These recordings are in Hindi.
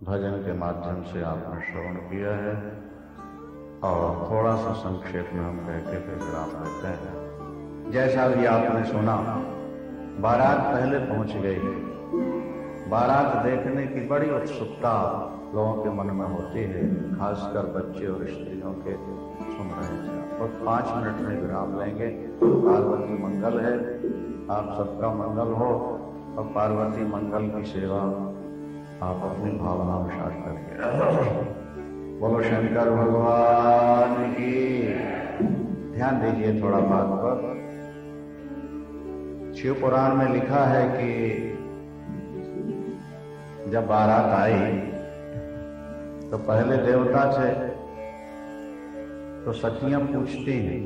भजन के माध्यम से आपने श्रवण किया है और थोड़ा सा संक्षेप में हम कह के फिर विराम देते हैं। जैसा भी आपने सुना, बारात पहले पहुंच गई। बारात देखने की बड़ी उत्सुकता लोगों के मन में होती है, खासकर बच्चे और स्त्रियों के सुन रहे थे। और 5 मिनट में विराम लेंगे। पार्वती मंगल है, आप सबका मंगल हो और पार्वती मंगल की सेवा आप अपनी भावनानुसार करेंगे। बोलो शंकर भगवान की। ध्यान दीजिए थोड़ा बात पर। शिव पुराण में लिखा है कि जब बारात आई तो पहले देवता थे, तो सखियां पूछती हैं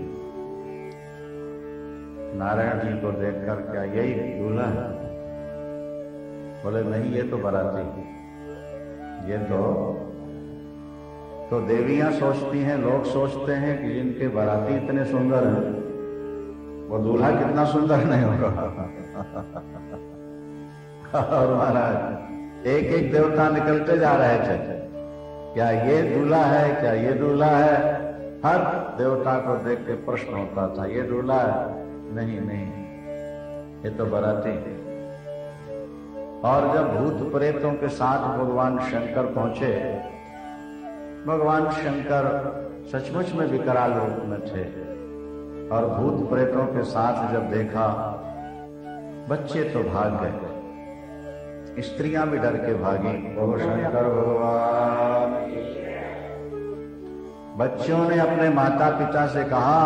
नारायण जी को देखकर, क्या यही दूल्हा है? बोले नहीं, ये तो बाराती, ये तो देवियां सोचती हैं, लोग सोचते हैं कि जिनके बाराती इतने सुंदर हैं वो दूल्हा कितना सुंदर नहीं होगा। और महाराज एक एक देवता निकलते जा रहे थे, क्या ये दूल्हा है, क्या ये दूल्हा है? हर देवता को देख के प्रश्न होता था, ये दूल्हा है? नहीं नहीं, ये तो बाराती। और जब भूत प्रेतों के साथ भगवान शंकर पहुंचे, भगवान शंकर सचमुच में विकराल रूप में थे, और भूत प्रेतों के साथ जब देखा, बच्चे तो भाग गए, स्त्रियां भी डर के भागी। बोलो शंकर भगवान। बच्चों ने अपने माता पिता से कहा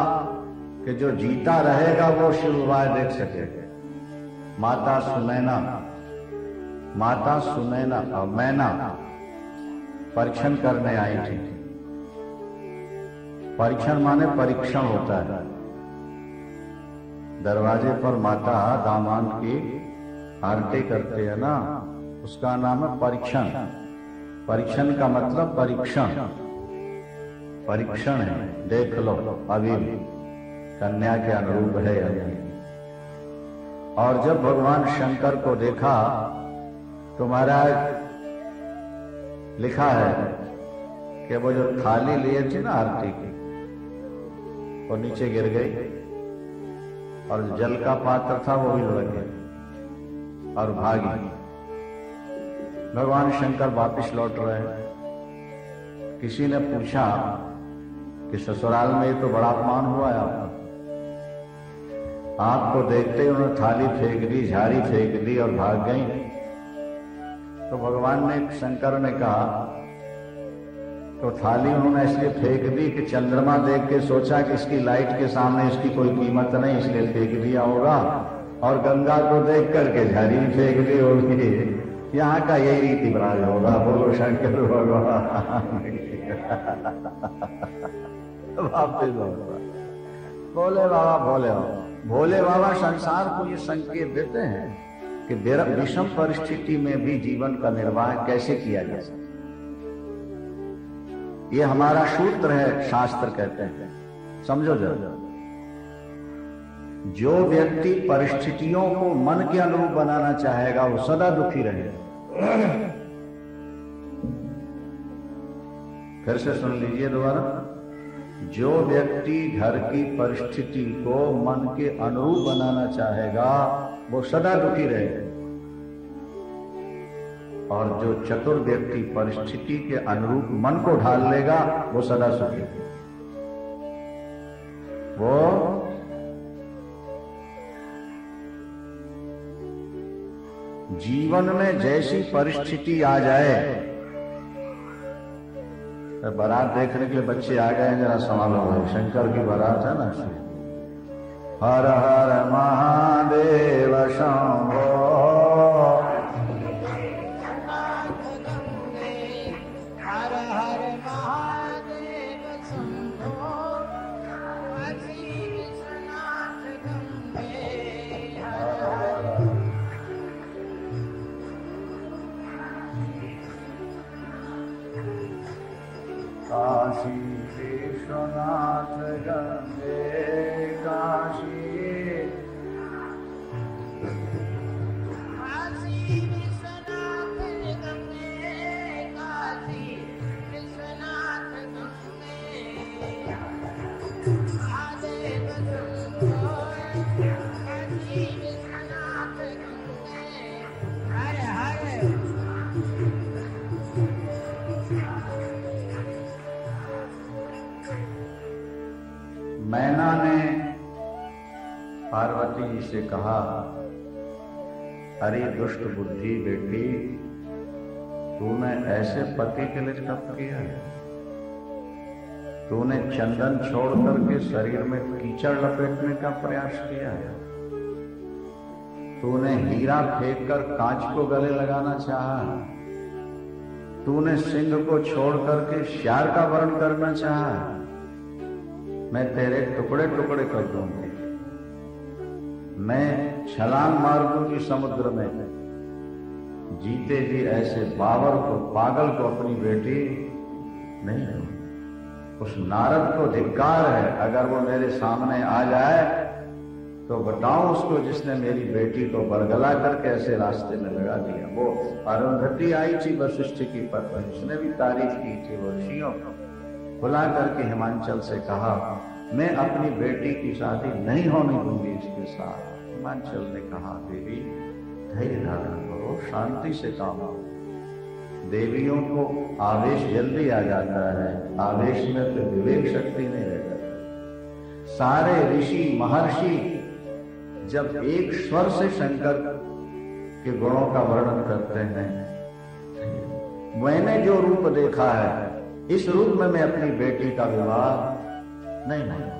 कि जो जीता रहेगा वो शिव विवाह देख सकेगा। माता सुनैना और मैना परीक्षण करने आई थी। परीक्षण माने परीक्षण होता है। दरवाजे पर माता दामाद की आरती करते हैं ना, उसका नाम है परीक्षण। परीक्षण का मतलब परीक्षण, परीक्षण है, देख लो अभी कन्या के अनुरूप है या नहीं। और जब भगवान शंकर को देखा तो महाराज लिखा है कि वो जो थाली लिए थी ना आरती की, वो नीचे गिर गई, और जल का पात्र था वो भी लुढ़क गया और भागी। भगवान शंकर वापिस लौट रहे हैं। किसी ने पूछा कि ससुराल में ये तो बड़ा अपमान हुआ है आपको देखते ही उन्होंने थाली फेंक दी, झाड़ी फेंक दी और भाग गई। तो भगवान ने, शंकर ने कहा, तो थाली उन्होंने इसलिए फेंक दी कि चंद्रमा देख के सोचा कि इसकी लाइट के सामने इसकी कोई कीमत नहीं, इसलिए फेंक दिया होगा। और गंगा को देख करके झाड़ी भी फेंक दी होगी। यहाँ का यही रीति रिवाज होगा। बोलो शंकर भगवान। बोले बाबा, भोले बाबा संसार को ये संकेत देते हैं कि विषम परिस्थिति में भी जीवन का निर्वाह कैसे किया जा सकता। ये हमारा सूत्र है, शास्त्र कहते हैं, समझो जरा। जो व्यक्ति परिस्थितियों को मन के अनुरूप बनाना चाहेगा वो सदा दुखी रहेगा। फिर से सुन लीजिए दोबारा। जो व्यक्ति घर की परिस्थिति को मन के अनुरूप बनाना चाहेगा वो सदा दुखी रहेगा, और जो चतुर व्यक्ति परिस्थिति के अनुरूप मन को ढाल लेगा वो सदा सुखी। वो जीवन में जैसी परिस्थिति आ जाए, बारात देखने के लिए बच्चे आ गए हैं, जरा संभालो, शंकर की बारात है ना। हर हर महादेव शंभो, हर हर महादेव शंभो, काशी विश्वनाथ गंगे, काशी विश्वनाथ गंगे, काशी काशी विश्वनाथ गंगे, पार्वती जी से कहा, अरे दुष्ट बुद्धि बेटी, तूने ऐसे पति के लिए तप किया है? तूने चंदन छोड़ करके शरीर में कीचड़ लपेटने का प्रयास किया है? तूने हीरा फेंक कर कांच को गले लगाना चाहा? तूने सिंह को छोड़ करके श्यार का वर्ण करना चाहा? मैं तेरे टुकड़े टुकड़े कर दूंगी। मैं छलांग मार दूंगी समुद्र में। जीते जी ऐसे बाबर को, पागल को अपनी बेटी नहीं दूंगी। उस नारद को धिक्कार है, अगर वो मेरे सामने आ जाए तो बताऊं उसको जिसने मेरी बेटी को बरगला करके ऐसे रास्ते में लगा दिया। वो अरुंधति आई थी वशिष्ठ की पत्नी, उसने भी तारीफ की थी। वो ऋषियों बुला करके हिमांचल से कहा, मैं अपनी बेटी की शादी नहीं होने दूंगी इसके साथ। हिमांचल ने कहा, देवी धैर्य धारण करो, शांति से काम लो। देवियों को आवेश जल्दी आ जाता है, आवेश में तो विवेक शक्ति नहीं रह जाती। सारे ऋषि महर्षि जब एक स्वर से शंकर के गुणों का वर्णन करते हैं, मैंने जो रूप देखा है इस रूप में मैं अपनी बेटी का विवाह नहीं मानूंगा।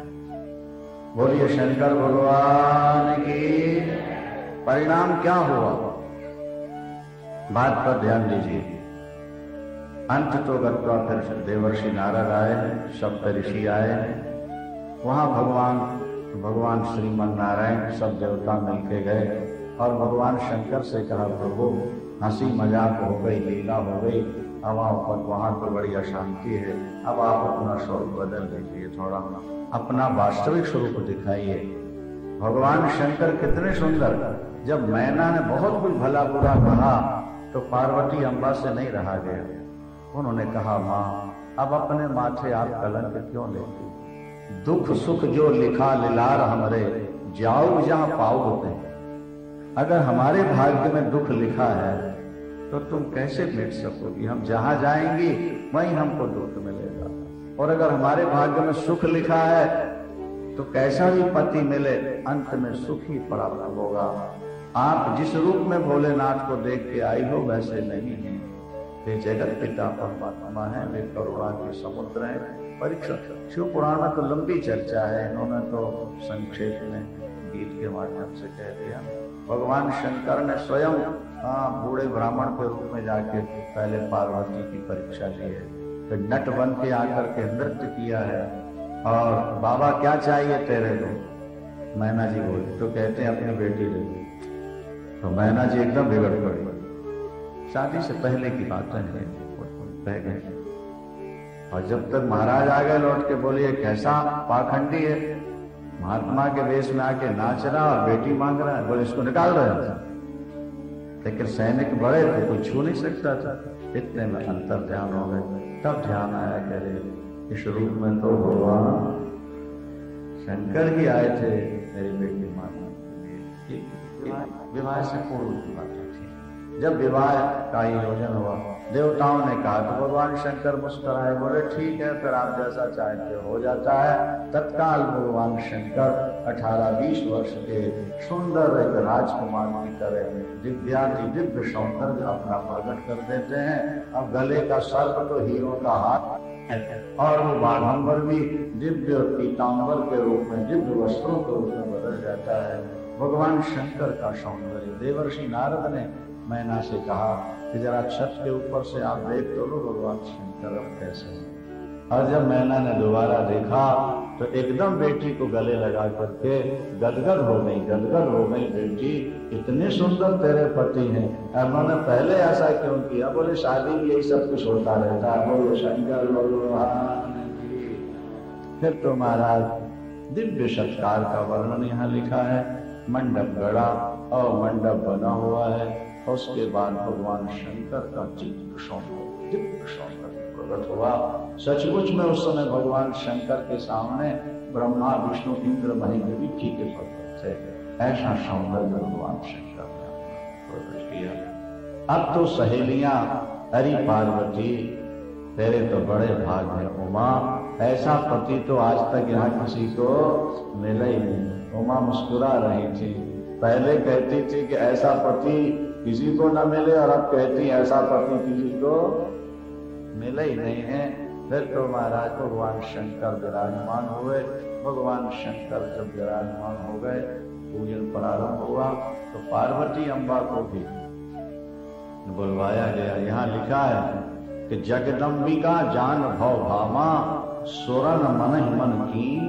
बोलिए शंकर भगवान की। परिणाम क्या हुआ, बात पर ध्यान दीजिए। अंत तो गत्वा फिर देवर्षि नारद आए, सप्त ऋषि आए। वहां भगवान श्रीमन नारायण सब देवता मिलके गए और भगवान शंकर से कहा, प्रभु हंसी मजाक हो गई, लीला हो गई, अब वहां तो बड़ी अशांति है, अब आप अपना स्वरूप बदल लीजिए, थोड़ा अपना वास्तविक स्वरूप दिखाइए। भगवान शंकर कितने सुंदर। जब मैना ने बहुत कुछ भला बुरा कहा तो पार्वती अम्बा से नहीं रहा गया। उन्होंने कहा, माँ अब अपने माथे आप कलंक क्यों लेती? दुख सुख जो लिखा लिलार हमरे, जाओ जहां पाओगे। अगर हमारे भाग्य में दुख लिखा है तो तुम कैसे मिट सकोगी? हम जहां जाएंगी वहीं हमको दुख मिलेगा। और अगर हमारे भाग्य में सुख लिखा है तो कैसा भी पति मिले अंत में सुख ही प्राप्त होगा। आप जिस रूप में भोलेनाथ को देख के आई हो वैसे नहीं है। वे जगत पिता परमात्मा है, वे करुणा के समुद्र है। परीक्षा शिव पुराण में तो लंबी चर्चा है, इन्होंने तो संक्षेप में गीत के माध्यम से कह दिया। भगवान शंकर ने स्वयं बूढ़े ब्राह्मण के रूप में जाके पहले पार्वती की परीक्षा ली है, फिर नट बन के आकर के नृत्य किया है। और बाबा क्या चाहिए तेरे को? मैना जी बोली तो कहते हैं अपनी बेटी ले। तो मैना जी एकदम बिगड़ पड़ी। शादी से पहले की बात है, बह गए। और जब तक महाराज आ गए लौट के, बोलिए कैसा पाखंडी है, महात्मा के वेश में आके नाच रहा और बेटी मांग रहा है। बोले इसको निकाल रहे थे, लेकिन सैनिक बड़े थे, कोई छू नहीं सकता था। इतने में अंतर ध्यान हो गए। तब ध्यान आया, कह रहे इस रूप में तो भगवान शंकर ही आए थे मेरी बेटी मांगने। विवाह से पूर्व की बात थी। जब विवाह का आयोजन हुआ, देवताओं ने कहा तो भगवान शंकर मुस्कुराए, बोले ठीक है, फिर आप जैसा चाहते हो जाता है। तत्काल भगवान शंकर 18-20 वर्ष के सुंदर एक राजकुमार की तरह दिव्य सौंदर्य अपना प्रकट कर देते हैं। अब गले का सर्प तो हीरों का हाथ और वो बाघंबर भी दिव्य पीतांबर के रूप में, दिव्य वस्त्रों के रूप में बदल जाता है। भगवान शंकर का सौंदर्य। देवर्षि नारद ने मैना से कहा कि जरा छत के ऊपर से आप देख तो लो भगवान शंकर अब कैसे हैं। और जब मैना ने दोबारा देखा तो एकदम बेटी को गले लगा करके गदगद हो गई। बेटी इतने सुंदर तेरे पति हैं, उन्होंने पहले ऐसा क्यों किया? बोले शादी में यही सब कुछ होता रहता है। बोलो शंकर भगवान की। फिर तो महाराज दिव्य सत्कार का वर्णन यहाँ लिखा है। मंडप गड़ा और मंडप बना हुआ है। उसके बाद भगवान शंकर का दिव्य सौंदर्य प्रकट हुआ। सचमुच में उस समय भगवान शंकर के सामने ब्रह्मा विष्णु इंद्र महेंद्र भी फीके पड़ते थे। ऐसा सौंदर्य भगवान शंकर ने प्रकट किया। अब तो सहेलियां, अरे पार्वती तेरे तो बड़े भाग है उमा, ऐसा पति तो आज तक यहाँ किसी को मिला ही नहीं। उमा मुस्कुरा रही थी। पहले कहती थी कि ऐसा पति किसी को न मिले, और अब कहती ऐसा पति किसी को मिले ही नहीं है। फिर तो महाराज भगवान शंकर विराजमान हुए। भगवान शंकर जब विराजमान हो गए, पूजन प्रारंभ हुआ, तो पार्वती अम्बा को भी बुलवाया गया। यहाँ लिखा है कि जगदम्बिका जान भव भामा सुरन मन मन कीन।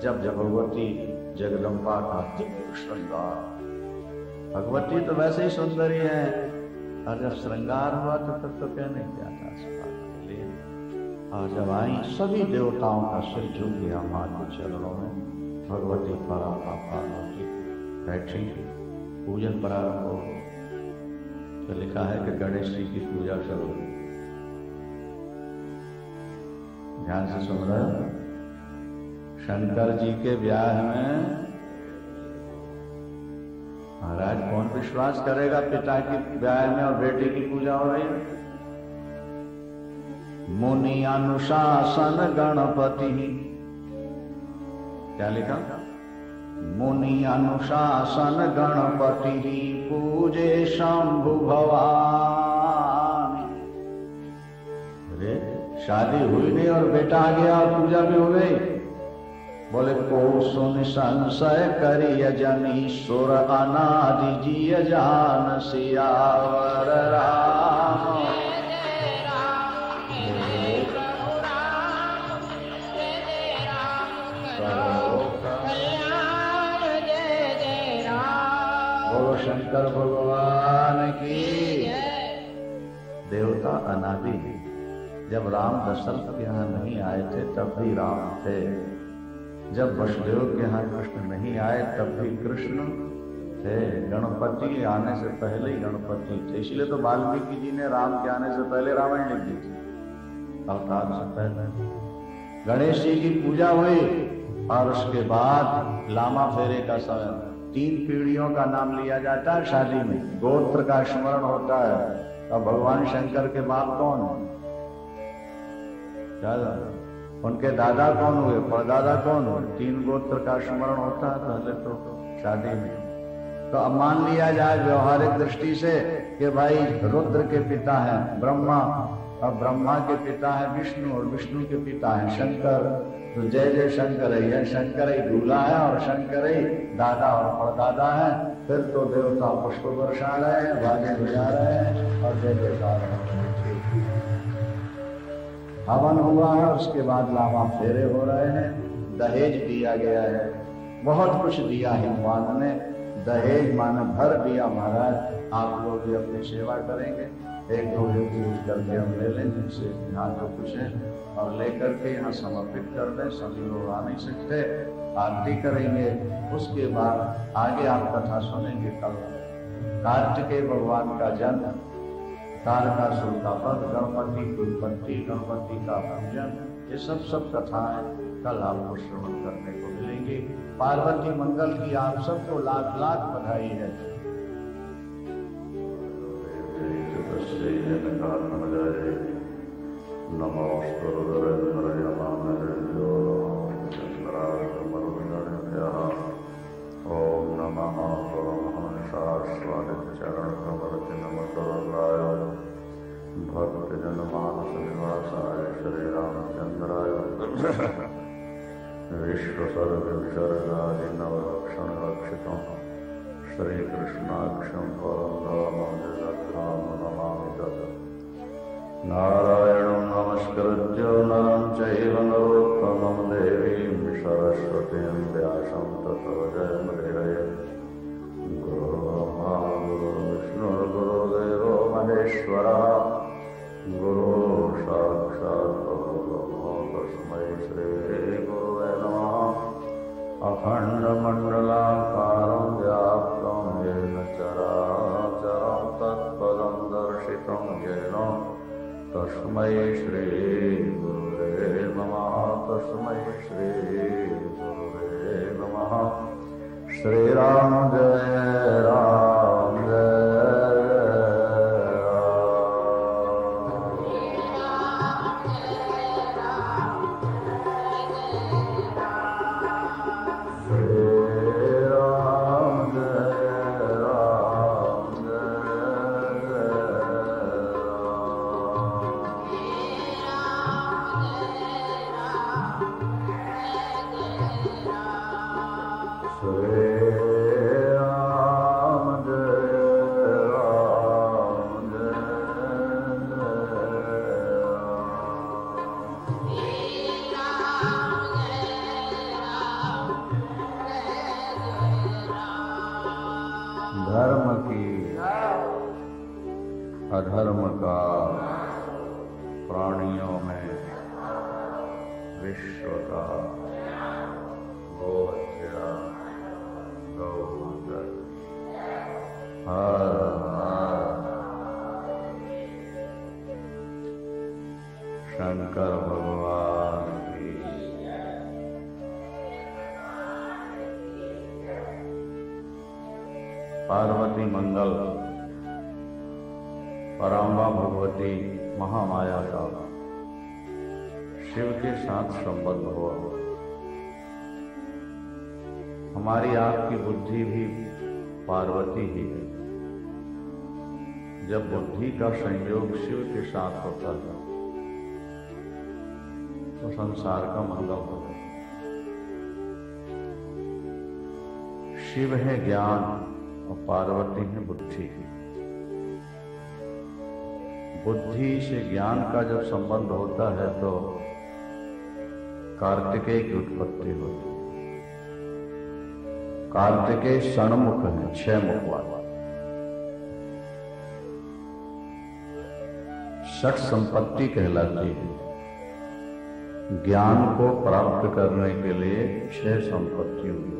जब भगवती जगदम्बा का दिव्य श्रृंगार, भगवती तो वैसे ही सुंदरी है, और जब श्रृंगार हुआ तो तब तो कहने क्या था। और जब आई सभी देवताओं का सिर झुक गया मां के चरणों में। भगवती पार्वती बैठी, पूजन प्रारंभ हो। तो लिखा है कि गणेश जी की पूजा करो। ध्यान से सुन रहे हो? शंकर जी के ब्याह में महाराज कौन विश्वास करेगा पिता की ब्याह में और बेटी की पूजा हो रही है। मुनि अनुशासन गणपति, क्या लिखा? मुनि अनुशासन गणपति पूजे शंभु भवानी। अरे शादी हुई नहीं और बेटा आ गया और पूजा भी हो गई। बोले को सुन संशय करिय जनीश्वर अनादि जी जान सियावर राम। बोलो शंकर भगवान की। देवता अनादि। जब राम दशरथ के यहाँ नहीं आए थे तब भी राम थे। जब वसुदेव के यहाँ कृष्ण नहीं आए तब भी कृष्ण थे। गणपति आने से पहले ही गणपति थे। इसलिए तो वाल्मीकि जी ने राम के आने से पहले रामायण लिख दी थी, अवतार से पहले। गणेश जी की पूजा हुई और उसके बाद लामा फेरे का समय। 3 पीढ़ियों का नाम लिया जाता है शादी में, गोत्र का स्मरण होता है। और भगवान शंकर के बाप कौन है? उनके दादा कौन हुए, परदादा कौन हुए? 3 गोत्र का स्मरण होता है पहले तो शादी में। तो अब मान लिया जाए व्यवहारिक दृष्टि से कि भाई रुद्र के पिता हैं ब्रह्मा, और ब्रह्मा के पिता है विष्णु, और विष्णु के पिता है शंकर। तो जय जय शंकर है, शंकर ही दूल्हा है और शंकर ही दादा और परदादा है। फिर तो देवता पुष्प बरसा रहे हैं, बाजे बजा रहे हैं और जय जयकार है। हवन हुआ है, उसके बाद लावा फेरे हो रहे हैं। दहेज दिया गया है, बहुत कुछ दिया है भगवान ने। दहेज माने भर दिया महाराज। आप लोग भी अपनी सेवा करेंगे, 1-2 यूज करके हम ले लें जिनसे यहाँ जो कुछ है, और लेकर के यहाँ समर्पित कर दें। सभी लोग आ नहीं सकते, आरती करेंगे। उसके बाद आगे आप कथा सुनेंगे। कल कार्तिकेय भगवान का जन्म, तारकासुर का वध, गणपति की उत्पत्ति, गणपति का पूजन, ये सब कथाएं कल आपको श्रवण करने को मिलेंगी। पार्वती मंगल की आप सबको लाख लाख बधाई है। ओम नमः चरण कमल नमः भक्त जन मानस निवासाय श्री रामचंद्राय विश्व सर्व विसर्गादि नवलक्षण लक्षितम् श्री कृष्णाक्षं परम धाम नमामि तत्। नारायणं नमस्कृत्य नरं चैव नरोत्तमं देवीं सरस्वतीं व्यासं ततो जयमुदीरयेत्। गुरुर्ब्रह्मा गुरुर्विष्णुर्गुरुर्देवो महेश्वरः गुरु साक्षात् परब्रह्म तस्मै श्री गुरुवे नमः। अखण्डमण्डलाकारं व्याप्तं येन चराचरं तत्पदं दर्शितं येन तस्मै श्री गुरुवे नमः। तस्मै श्री गुरुवे नमः। श्री राम जय राम जय राम। विश्व का गोहत्या गौ माता हर हर शंकर भगवान की पार्वती मंगल पराम्बा भगवती महामाया का शिव के साथ संबंध हो। हमारी आपकी बुद्धि भी पार्वती ही है। जब बुद्धि का संयोग शिव के साथ होता है तो संसार का मंगल होता है। शिव है ज्ञान और पार्वती है बुद्धि। बुद्धि से ज्ञान का जब संबंध होता है तो कार्तिकेय की उत्पत्ति होती है। कार्तिकेय षणमुख है, 6 मुख वाला। षट संपत्ति कहलाती है। ज्ञान को प्राप्त करने के लिए 6 संपत्ति हुई।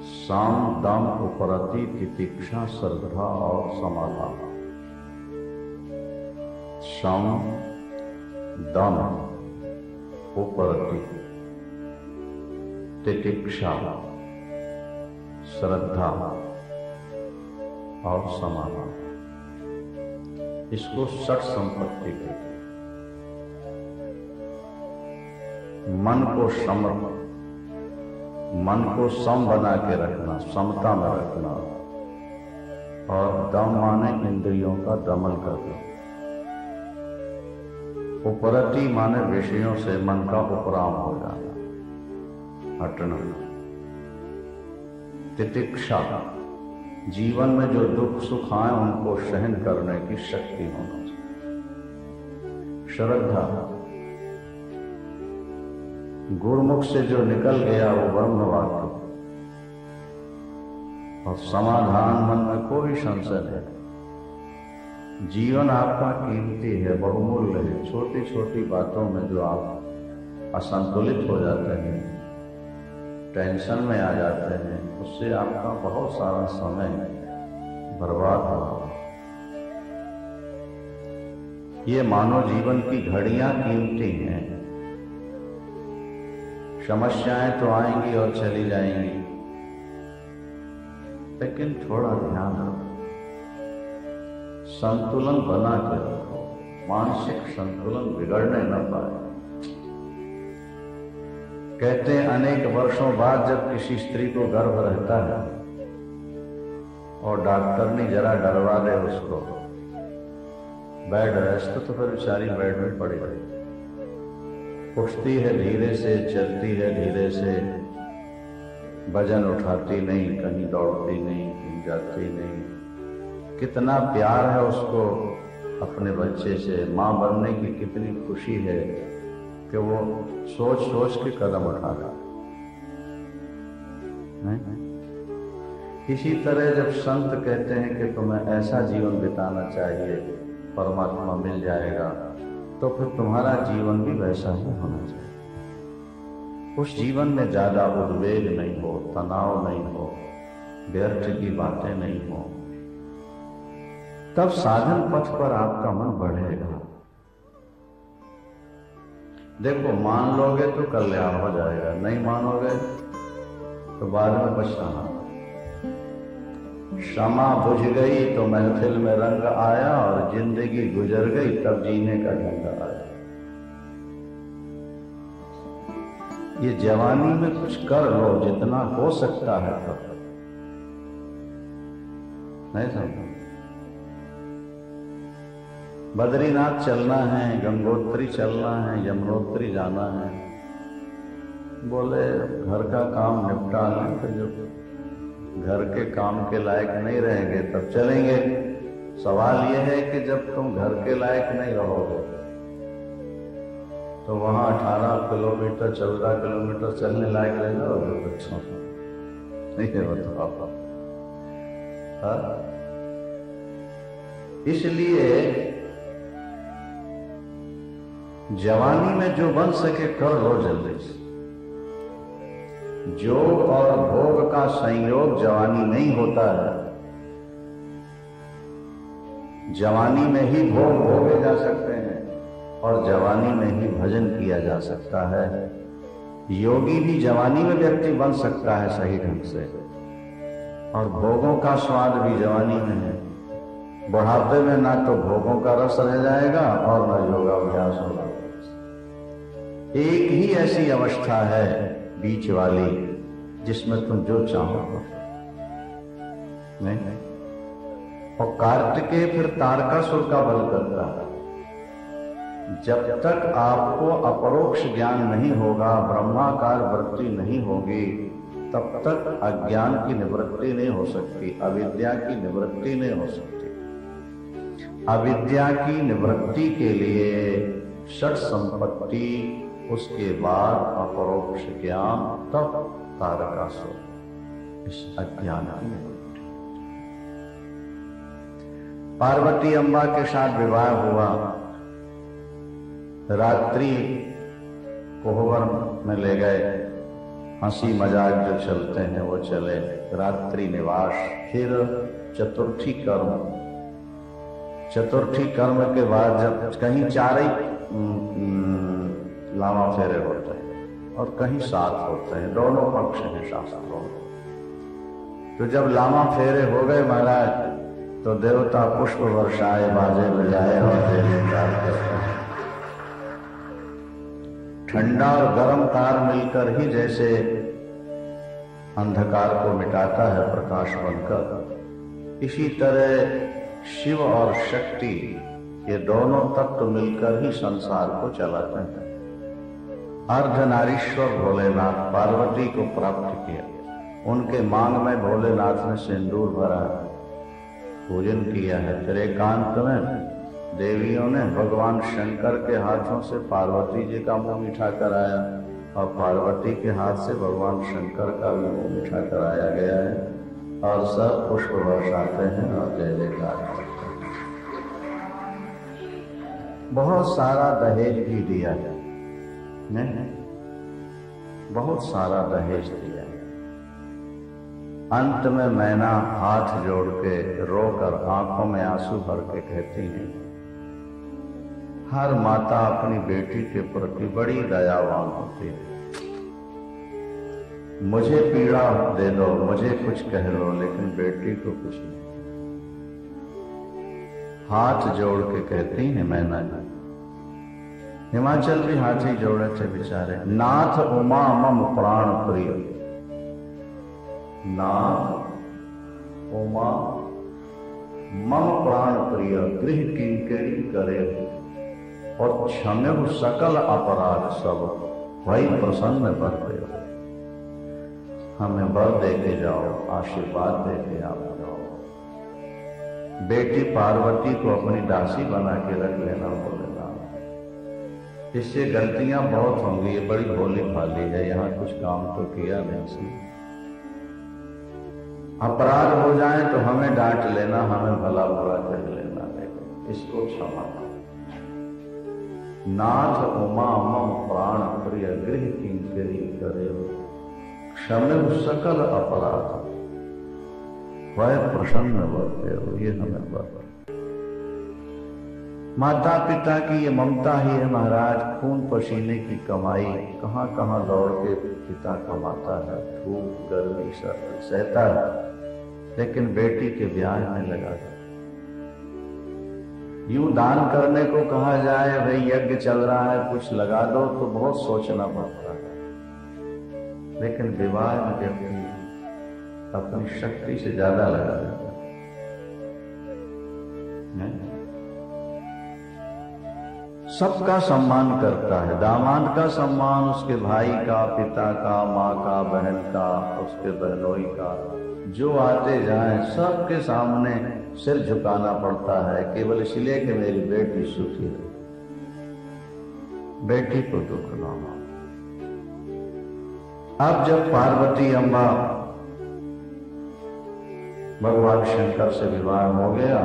साम दाम उपरति तितिक्षा श्रद्धा और समाधान। साम दाम उपरति तितिक्षा श्रद्धा और समाधान, इसको षट संपत्ति कहते हैं। मन को सम बना के रखना, समता में रखना, और दम माने इंद्रियों का दमन करना। उपरति माने विषयों से मन का उपराम हो जाना, हटना। तितिक्षा जीवन में जो दुख सुख आए उनको सहन करने की शक्ति होना चाहिए। श्रद्धा गुरुमुख से जो निकल गया वो ब्रह्म वाक्य। और समाधान, मन में कोई संशय नहीं। जीवन आपका कीमती है, बहुमूल्य है। छोटी छोटी बातों में जो आप असंतुलित हो जाते हैं, टेंशन में आ जाते हैं, उससे आपका बहुत सारा समय बर्बाद हुआ। ये मानव जीवन की घड़ियां कीमती हैं। समस्याएं तो आएंगी और चली जाएंगी, लेकिन थोड़ा ध्यान रखो, संतुलन बना के रखो, मानसिक संतुलन बिगड़ने न पाए। कहते हैं अनेक वर्षों बाद जब किसी स्त्री को गर्भ रहता है और डॉक्टर ने जरा डरवा दे उसको, बेड रेस्ट, तो फिर बेचारी बेड में पड़ी रही। उठती है धीरे से, चलती है धीरे से, वजन उठाती नहीं, कहीं दौड़ती नहीं, कहीं जाती नहीं। कितना प्यार है उसको अपने बच्चे से, मां बनने की कितनी खुशी है कि वो सोच सोच के कदम उठा रहा है। इसी तरह जब संत कहते हैं कि तुम्हें ऐसा जीवन बिताना चाहिए, परमात्मा मिल जाएगा, तो फिर तुम्हारा जीवन भी वैसा ही होना चाहिए। उस जीवन में ज्यादा उद्वेग नहीं हो, तनाव नहीं हो, व्यर्थ की बातें नहीं हो, तब साधन पथ पर आपका मन बढ़ेगा। देखो, मान लोगे तो कल्याण हो जाएगा, नहीं मानोगे तो बाद में पछताना। क्षमा बुझ गई तो महफिल में रंग आया, और जिंदगी गुजर गई तब जीने का ढंग आया। ये जवानी में कुछ कर लो, जितना हो सकता है तब। नहीं समझ? बद्रीनाथ चलना है, गंगोत्री चलना है, यमुनोत्री जाना है। बोले घर का काम निपटा लें, फिर जो घर के काम के लायक नहीं रहेंगे तब चलेंगे। सवाल यह है कि जब तुम घर के लायक नहीं रहोगे तो वहां 18 किलोमीटर 14 किलोमीटर चलने लायक रह जाओगे बच्चों, नहीं है बताओ। इसलिए जवानी में जो बन सके कर लो जल्दी से। जोग और भोग का संयोग जवानी नहीं होता है, जवानी में ही भोग भोगे जा सकते हैं और जवानी में ही भजन किया जा सकता है। योगी भी जवानी में व्यक्ति बन सकता है सही ढंग से, और भोगों का स्वाद भी जवानी में है। बुढ़ापे में ना तो भोगों का रस रह जाएगा और न योगाभ्यास होगा। एक ही ऐसी अवस्था है बीच वाली जिसमें तुम जो चाहो नहीं। और कार्तिकेय फिर तारकासुर का वध करता है। जब तक आपको अपरोक्ष ज्ञान नहीं होगा, ब्रह्माकार वृत्ति नहीं होगी, तब तक अज्ञान की निवृत्ति नहीं हो सकती, अविद्या की निवृत्ति नहीं हो सकती। अविद्या की निवृत्ति के लिए षट संपत्ति, उसके बाद अपरोक्ष ज्ञान, तब तारकासुर इस अज्ञान की निवृत्ति। पार्वती अम्बा के साथ विवाह हुआ। रात्रि कोहबर में ले गए, हंसी मजाक जो चलते हैं वो चले, रात्रि निवास। फिर चतुर्थी कर्म, चतुर्थी कर्म के बाद जब कहीं 4 लामा फेरे होते हैं और कहीं 7 होते हैं, दोनों पक्ष हैं शास्त्रों में। तो जब लामा फेरे हो गए महाराज, तो देवता पुष्प वर्षाए, बाजे बजाए और जयकार करते हैं। ठंडा और गर्म तार मिलकर ही जैसे अंधकार को मिटाता है प्रकाश बनकर, इसी तरह शिव और शक्ति, ये दोनों तत्व मिलकर ही संसार को चलाते हैं। अर्धनारीश्वर भोलेनाथ पार्वती को प्राप्त किया, उनके मांग में भोलेनाथ ने सिंदूर भरा, पूजन किया है। फिर एकांत में देवियों ने भगवान शंकर के हाथों से पार्वती जी का मुंह मीठा कराया और पार्वती के हाथ से भगवान शंकर का भी मुंह मीठा कराया गया है, और सब पुष्प बरसाते हैं और जय जयकार करते हैं। बहुत सारा दहेज भी दिया है, नहीं, बहुत सारा दहेज दिया है। अंत में मैना हाथ जोड़ के रोकर आंखों में आंसू भर के कहती है, हर माता अपनी बेटी के प्रति बड़ी दयावान होती है। मुझे पीड़ा दे दो, मुझे कुछ कह लो, लेकिन बेटी को कुछ नहीं। हाथ जोड़ के कहती है मैना। हिमाचल भी हाथ ही जोड़े थे बेचारे। नाथ उमा मम प्राण प्रिय, नाथ उमा मम प्राण प्रिय, गृह किंकरी करे और क्षम्यु सकल अपराध सब, वही प्रसन्न बर दे। हमें बर दे के जाओ, आशीर्वाद दे के आप जाओ। बेटी पार्वती को अपनी दासी बना के रख लेना बोलेना। इससे गलतियां बहुत होंगी, ये बड़ी भोली भाली है, यहाँ कुछ काम तो किया नहीं सी। अपराध हो जाए तो हमें डांट लेना, हमें भला बुरा कह लेना, लेकिन इसको क्षमा। नाथ उमा मम प्राण प्रिय, गृह किंकरी करे क्षम्यु सकल अपराध, वह प्रसन्न बरते हो। ये हमें बर। माता पिता की ये ममता ही है महाराज, खून पसीने की कमाई। कहां कहां दौड़ के पिता कमाता है, धूप गर्मी सर्दी सहता है, लेकिन बेटी के ब्याह में लगा है। यूं दान करने को कहा जाए, भाई यज्ञ चल रहा है कुछ लगा दो, तो बहुत सोचना पड़ता है, लेकिन विवाह में व्यक्ति अपनी शक्ति से ज्यादा लगा देता है। सबका सम्मान करता है, दामाद का सम्मान, उसके भाई का, पिता का, माँ का, बहन का, उसके बहनोई का, जो आते जाएं सबके सामने सिर झुकाना पड़ता है, केवल इसलिए कि मेरी बेटी सुखी है, बेटी को दुख ना हो। अब जब पार्वती अम्बा भगवान शंकर से विवाह हो गया,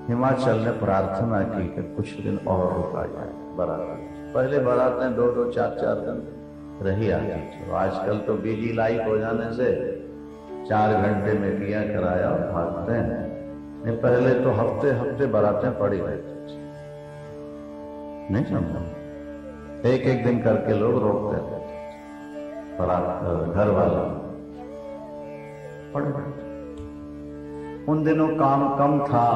हिमाचल ने प्रार्थना की कि कुछ दिन और रुका जाए बारात। पहले बारातें 2-2, 4-4 दिन रही आती थी। आजकल तो बिजी लाइफ हो जाने से 4 घंटे में किया कराया और भागते हैं। नहीं, पहले तो हफ्ते हफ्ते बारातें पड़ी रहती थी। नहीं समझा, एक एक दिन करके लोग रोकते थे बारात घर वाले पड़े। उन दिनों काम कम था,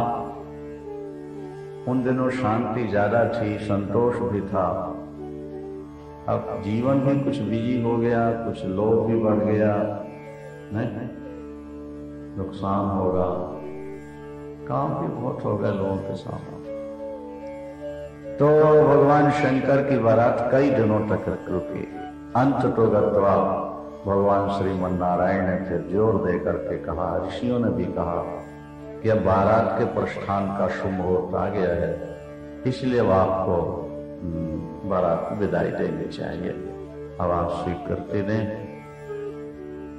उन दिनों शांति ज्यादा थी, संतोष भी था। अब जीवन भी कुछ बिजी हो गया, कुछ लोभ भी बढ़ गया, नहीं नुकसान होगा, काम भी बहुत हो गया लोगों के सामने। तो भगवान शंकर की बारात कई दिनों तक रुकी। अंत तो गत्वा भगवान श्रीमन नारायण ने फिर जोर दे करके कहा, ऋषियों ने भी कहा कि अब बारात के प्रस्थान का शुभ मुहूर्त आ गया है, इसलिए अब आपको बारात विदाई देनी चाहिए, अब आप स्वीकृति दें।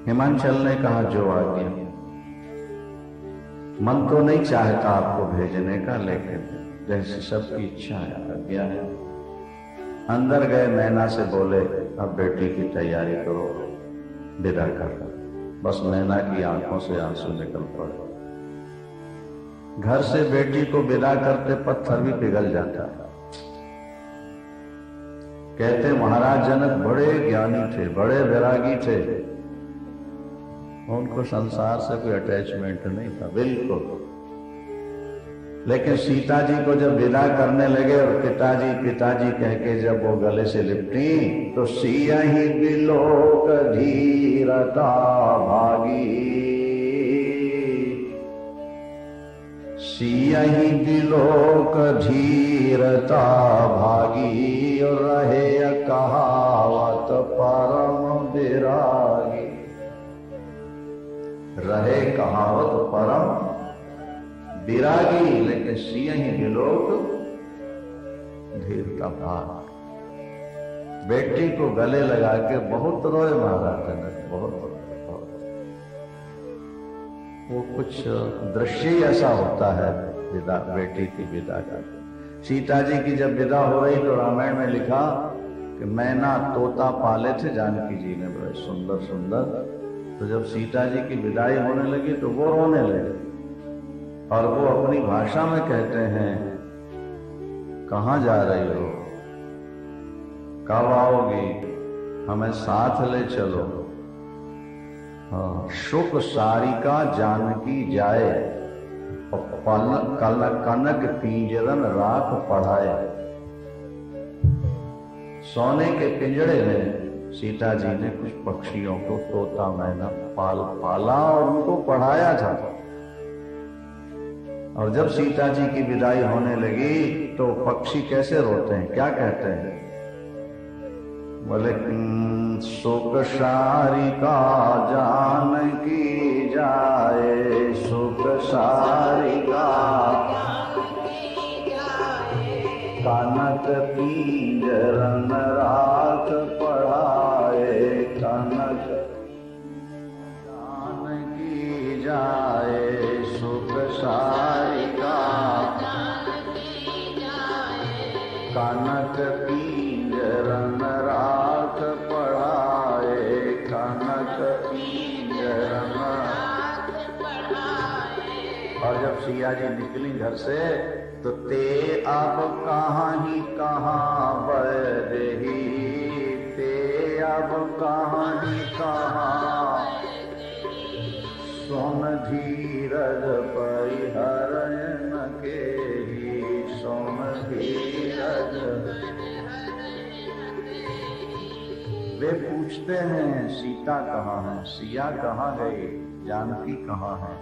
हिमाचल ने कहा, जो आज्ञा। मन तो नहीं चाहता आपको भेजने का, लेकिन जैसे सबकी इच्छा है, आज्ञा है। अंदर गए, नैना से बोले, अब बेटी की तैयारी करो, विदा कर। बस नैना की आंखों से आंसू निकल पड़े। घर से बेटी को विदा करते पत्थर भी पिघल जाता है। कहते महाराज जनक बड़े ज्ञानी थे, बड़े वैरागी थे, उनको संसार से कोई अटैचमेंट नहीं था बिल्कुल। लेकिन सीता जी को जब विदा करने लगे और पिताजी पिताजी कह के जब वो गले से लिपटी, तो सिया ही बिलोक धीरता भागी, सिया ही बिलोक धीरता भागी, और रहे कहावत परम विरागी। रहे कहावत परम विरागी, लेकिन सिया ही बिलोक धीरता भाग। बेटी को गले लगा के बहुत रोए महाराज जनक, बहुत। वो कुछ दृश्य ही ऐसा होता है विदा, बेटी की विदा का। सीता जी की जब विदा हो रही तो रामायण में लिखा कि मैना तोता पाले थे जानकी जी ने, बड़े सुंदर सुंदर। तो जब सीता जी की विदाई होने लगी तो वो रोने लगे, और वो अपनी भाषा में कहते हैं, कहाँ जा रही हो, कब आओगी, हमें साथ ले चलो। शुक सारिका जानकी जाए, कनक पिंजरन राख पढ़ाए। सोने के पिंजड़े में सीता जी ने कुछ पक्षियों को, तोता मैना पाला और उनको पढ़ाया था। और जब सीता जी की विदाई होने लगी तो पक्षी कैसे रोते हैं, क्या कहते हैं? बोले, सुख सारिका जानकी जाए, सुख सारिका कनक पिंजरन राख पढ़ाए, कनक जानकी जाए, सुख सारिका कनक पिंजरन राख पढ़ाए, कनक पिंजरन। और जब सिया जी निकली घर से तो ते अब कहाँ ही कहाँ बरही, ते अब कहाँ ही कहाँ सोन धीरज परिहरण के ही, सोन धीरज। वे पूछते हैं सीता कहाँ है, सिया कहाँ गई, जानकी कहाँ है।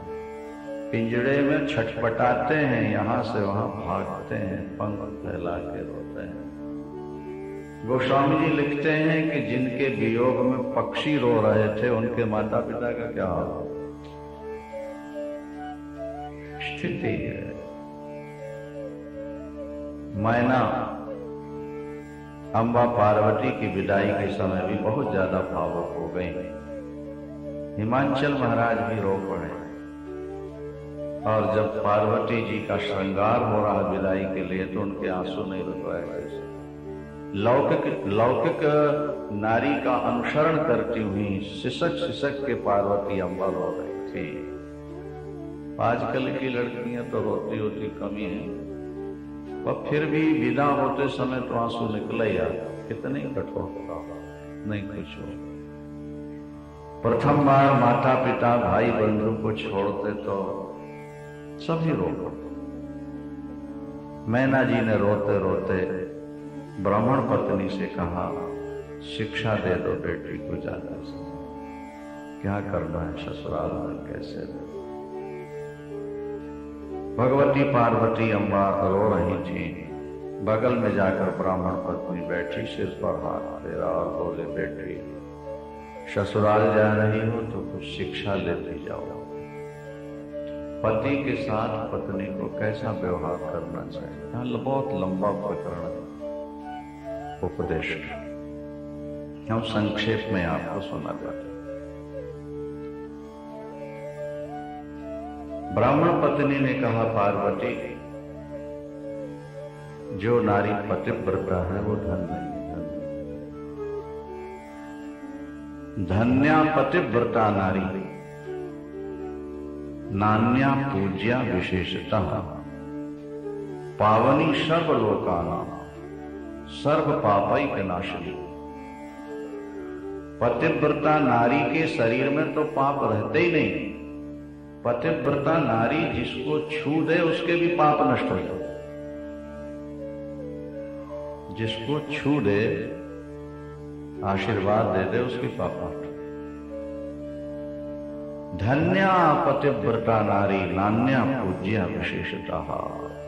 पिंजड़े में छटपटाते हैं, यहां से वहां भागते हैं, पंख फैला के रोते हैं। गोस्वामी जी लिखते हैं कि जिनके वियोग में पक्षी रो रहे थे, उनके माता पिता का क्या हाल स्थिति है। मैना अम्बा पार्वती की विदाई के समय भी बहुत ज्यादा भावुक हो गई। हिमाचल महाराज भी रो पड़े। और जब पार्वती जी का श्रृंगार हो रहा विदाई के लिए तो उनके आंसू नहीं रुक रहे थे। लौकिक नारी का अनुसरण करती हुई सिसक सिसक के पार्वती अम्बा रो रही थी। आजकल की लड़कियां तो रोती होती कमी है, पर फिर भी विदा होते समय तो आंसू निकले यार, कितनी कठोरता, नहीं कुछ हो। प्रथम बार माता पिता भाई बंधु को छोड़ते तो सभी रो पड़ते। मैना जी ने रोते रोते ब्राह्मण पत्नी से कहा, शिक्षा दे दो बेटी को जाने से, क्या करना है ससुराल में कैसे दे। भगवती पार्वती अम्बा रो रही थी। बगल में जाकर ब्राह्मण पत्नी बैठी, सिर पर हाथ फेरा और बोले, बेटी ससुराल जा रही हो तो कुछ शिक्षा लेती जाओ। पति के साथ पत्नी को कैसा व्यवहार करना चाहिए, यहाँ बहुत लंबा प्रकरण उपदेश हम संक्षेप में आपको सुना जाता। ब्राह्मण पत्नी ने कहा, पार्वती जो नारी पतिव्रता है वो धन्य है। धन्या पतिव्रता नारी नान्या पूज्या विशेषतः पावनी सर्वलोकानां सर्व पापैक नाशिनी। पतिव्रता नारी के शरीर में तो पाप रहते ही नहीं। पतिव्रता नारी जिसको छू दे उसके भी पाप नष्ट हो जाते। जिसको छू दे, आशीर्वाद दे दे, उसके पाप नष्ट। धन्या पतिव्रता नारी नान्या पूज्या विशेषतः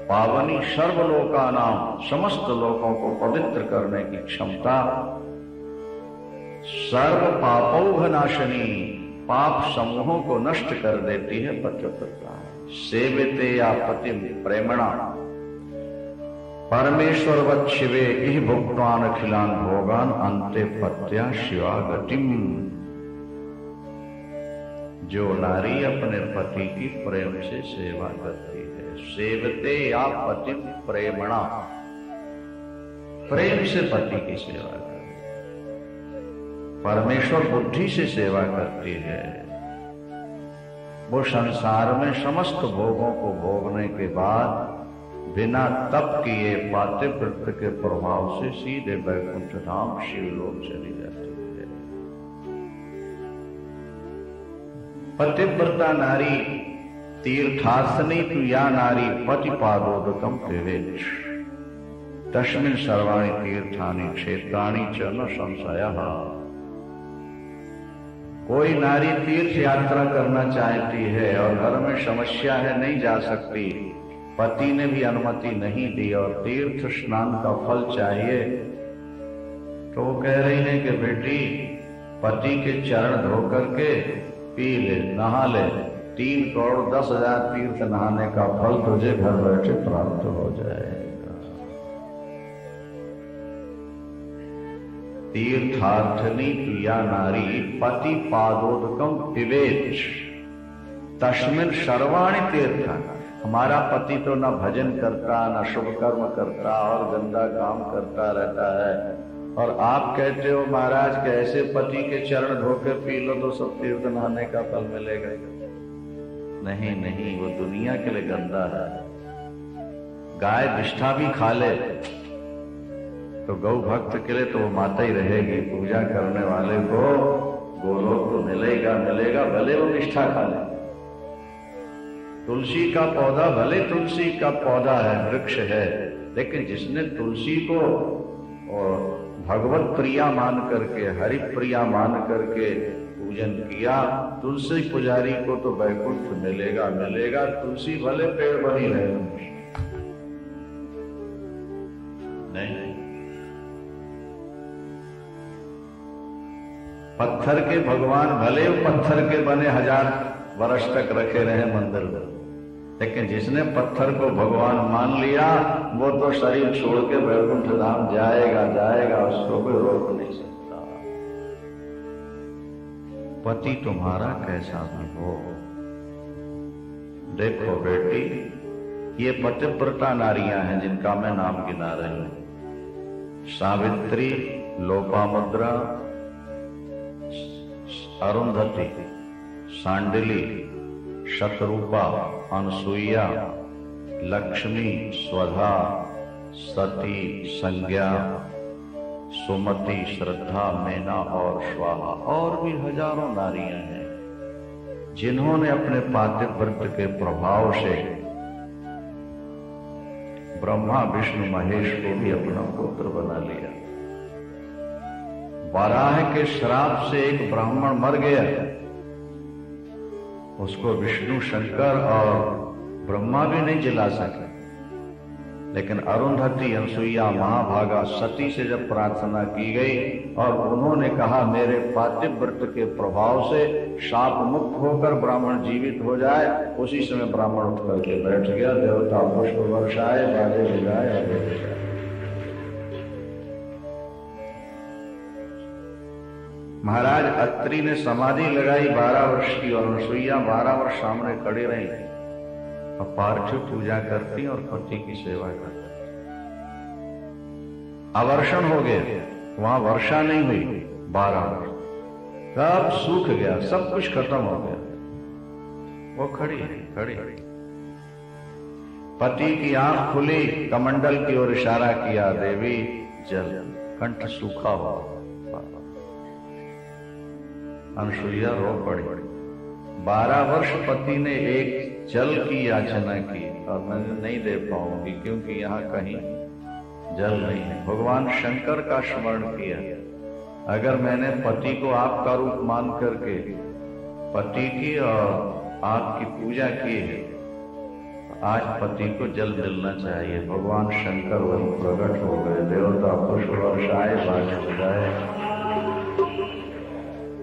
पावनी सर्वलोकानां समस्त लोकों को पवित्र करने की क्षमता, सर्व पापौघ नाशिनी पाप समूहों को नष्ट कर देती है पतिव्रता। सेवते या पति प्रेमणा परमेश्वरवत् शिवे इह भुक्तान अखिलान भोगान अन्ते पत्या शिवा गतिम। जो नारी अपने पति की प्रेम से सेवा करती है, सेवते या पति प्रेमणा, प्रेम से पति की सेवा करती है, परमेश्वर बुद्धि से सेवा करती है, वो संसार में समस्त भोगों को भोगने के बाद बिना तप किए पातिव्रत्य के प्रभाव से सीधे वैकुंठ धाम शिवलोक चली जाती है। पतिव्रता नारी तीर्थासनी तु या नारी पतिपादोदकम पिबेत् तस्मिन् सर्वाणि तीर्थानि क्षेत्राणि च न संशयः। कोई नारी तीर्थ यात्रा करना चाहती है और घर में समस्या है, नहीं जा सकती, पति ने भी अनुमति नहीं दी और तीर्थ स्नान का फल चाहिए, तो वो कह रही है कि बेटी पति के चरण धो करके पी ले, नहा ले, 3 करोड़ 10,000 तीर्थ नहाने का फल तुझे घर बैठे प्राप्त हो जाएगा। तीर्थार्थनी प्रिया नारी पति पादोदकम पिबेत् तस्मिन् सर्वाणि तीर्थ। हमारा पति तो न भजन करता, न शुभ कर्म करता और गंदा काम करता रहता है, और आप कहते हो महाराज के ऐसे पति के चरण धोकर पी लो तो सब तीर्थ नहाने का फल मिलेगा। नहीं नहीं, वो दुनिया के लिए गंदा है। गाय विष्ठा भी खा ले तो गौ भक्त के लिए तो वो माता ही रहेगी। पूजा करने वाले को गोलोक तो मिलेगा मिलेगा, भले वो निष्ठा खा ले। तुलसी का पौधा भले तुलसी का पौधा है, वृक्ष है, लेकिन जिसने तुलसी को और भगवत प्रिया मान करके, हरि प्रिया मान करके पूजन किया, तुलसी पुजारी को तो वैकुंठ मिलेगा मिलेगा। तुलसी भले पेड़ बनी रहे, नहीं, पत्थर के भगवान भले पत्थर के बने 1000 वर्ष तक रखे रहे मंदिर में, लेकिन जिसने पत्थर को भगवान मान लिया वो तो शरीर छोड़ के वैकुंठ धाम जाएगा जाएगा, उसको कोई रोक नहीं सकता। पति तुम्हारा कैसा भी हो, देखो बेटी, ये पतिव्रता नारियां हैं जिनका मैं नाम गिना रही हूं। सावित्री, लोपामुद्रा, अरुंधति, सांडिली, शतरूपा, अनसुईया, लक्ष्मी, स्वधा, सती, संज्ञा, सुमति, श्रद्धा, मेना और स्वाहा। और भी हजारों नारियां हैं जिन्होंने अपने पातिव्रत के प्रभाव से ब्रह्मा विष्णु महेश को भी अपना पुत्र बना लिया। वाराह के श्राप से एक ब्राह्मण मर गया, उसको विष्णु, शंकर और ब्रह्मा भी नहीं जिला सके, लेकिन अरुंधति, अनसुईया, महाभागा, सती से जब प्रार्थना की गई और उन्होंने कहा मेरे पातिव्रत के प्रभाव से शाप मुक्त होकर ब्राह्मण जीवित हो जाए, उसी समय ब्राह्मण उठ करके बैठ गया। देवता पुष्प वर्षाए, बाजे बजाए, आगे बजाए। महाराज अत्रि ने समाधि लगाई 12 वर्ष की और अनसुईया 12 वर्ष सामने खड़ी रही और पार्थिव पूजा करती और पति की सेवा करती। अवर्षण हो गया, वहां वर्षा नहीं हुई 12 वर्ष, सब सूख गया, सब कुछ खत्म हो गया। वो खड़ी पति की आंख खुली, कमंडल की ओर इशारा किया, देवी जल, कंठ सूखा हुआ। अनसुईया रो पड़ी। 12 वर्ष पति ने एक जल की याचना की और मैं नहीं दे पाऊंगी क्योंकि यहाँ कहीं जल नहीं है। भगवान शंकर का स्मरण किया, अगर मैंने पति को आपका रूप मान करके पति की और आपकी पूजा की है, आज पति को जल मिलना चाहिए। भगवान शंकर वही प्रकट हो गए, देवता पुष्प वर्षाए, बाजे बजाए।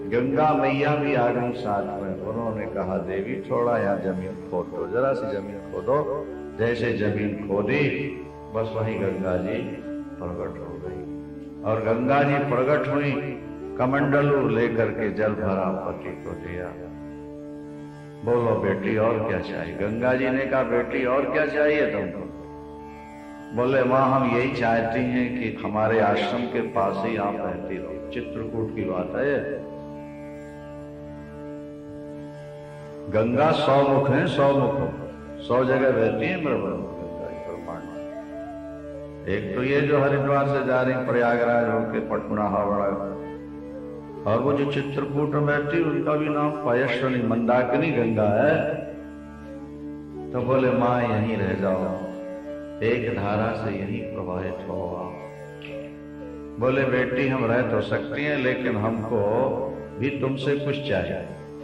गंगा मैया भी आ गई साथ में। उन्होंने कहा देवी थोड़ा यहाँ जमीन खोद दो, जरा सी जमीन खोदो। जैसे जमीन खोदी बस वहीं गंगा जी प्रकट हो गई और गंगा जी प्रकट हुई, कमंडलू लेकर के जल भरा पति को दिया। बोलो बेटी और क्या चाहिए? गंगा जी ने कहा बेटी और क्या चाहिए तुमको? बोले माँ हम यही चाहती हैं कि हमारे आश्रम के पास ही आप रहती रहो। चित्रकूट की बात है। गंगा 100 मुख है, 100 मुख, 100 जगह बहती है ब्रह्मांड। एक तो ये जो हरिद्वार से जा रही प्रयागराज होके पटना, हावड़ा, और वो जो चित्रकूट में बैठती उनका भी नाम पयस्विनी मंदाकिनी गंगा है। तो बोले माँ यहीं रह जाओ, एक धारा से यहीं प्रवाहित हो। बोले बेटी हम रह तो सकती हैं लेकिन हमको भी तुमसे कुछ चाहिए,